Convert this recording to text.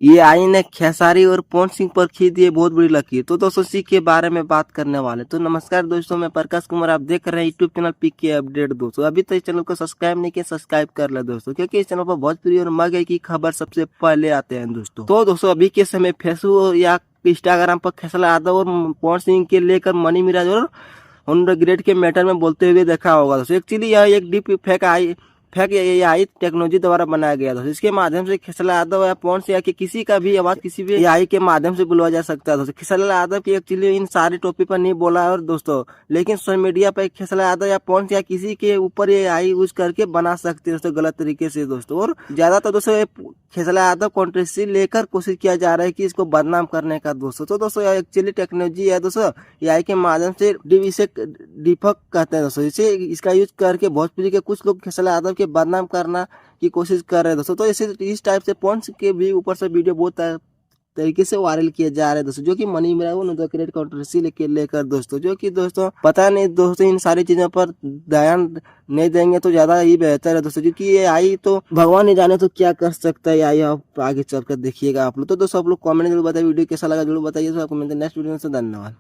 ये आई ने खेसारी और पवन सिंह पर खींच दिए बहुत बड़ी लकीर। तो दोस्तों इसी के बारे में बात करने वाले। तो नमस्कार दोस्तों, मैं प्रकाश कुमार, आप देख रहे हैं यूट्यूब चैनल पीक के अपडेट। दोस्तों अभी तक इस चैनल को सब्सक्राइब नहीं किया, सब्सक्राइब कर ले दोस्तों, क्योंकि इस चैनल पर भोजपुरी और मगही की खबर सबसे पहले आते हैं दोस्तों। तो दोस्तों अभी के समय फेसबुक या इंस्टाग्राम पर खेसारी यादव और पवन सिंह के लेकर मनी मिराज और ऑन ग्रेड के मैटर में बोलते हुए देखा होगा दोस्तों। एक्चुअली यह एक डीप फेक एआई टेक्नोलॉजी द्वारा बनाया गया था। इसके माध्यम से खेसारी यादव या पवन सिंह या किसी का भी आवाज किसी भी एआई के माध्यम से बुलवाया जा सकता है दोस्तों। खेसारी यादव की एक्चुअली इन सारे टॉपिक पर नहीं बोला है और दोस्तों, लेकिन सोशल मीडिया पर खेसारी यादव या पवन सिंह या किसी के ऊपर एआई यूज करके बना सकते हैं दोस्तों, गलत तरीके से दोस्तों। और ज्यादातर दोस्तों खेसारी यादव कंट्रोवर्सी लेकर कोशिश किया जा रहा है कि इसको बदनाम करने का दोस्तों। तो दोस्तों एक्चुअली टेक्नोलॉजी है दोस्तों, एआई के माध्यम से इसे डिफक कहते हैं दोस्तों। इसे इसका यूज करके भोजपुरी के कुछ लोग खेसारी यादव के बदनाम करना की कोशिश कर रहे हैं दोस्तों। तो इस टाइप से पवन सिंह के भी ऊपर से वीडियो बहुत तरीके से वायरल किए जा रहे हैं दोस्तों, जो कि मनी मिराज क्रिएट कंट्रोवर्सी लेकर दोस्तों, जो कि दोस्तों पता नहीं दोस्तों इन सारी चीजों पर ध्यान नहीं देंगे तो ज्यादा ही बेहतर है दोस्तों, क्योंकि ये आई तो भगवान नहीं जाने तो क्या कर सकता है आई, आप आगे चलकर देखिएगा आप लोग। तो दोस्तों आप लोग कमेंट जरूर बताइए, वीडियो कैसा लगा जरूर बताइए। तो आपको मिलते हैं नेक्स्ट वीडियो में। धन्यवाद।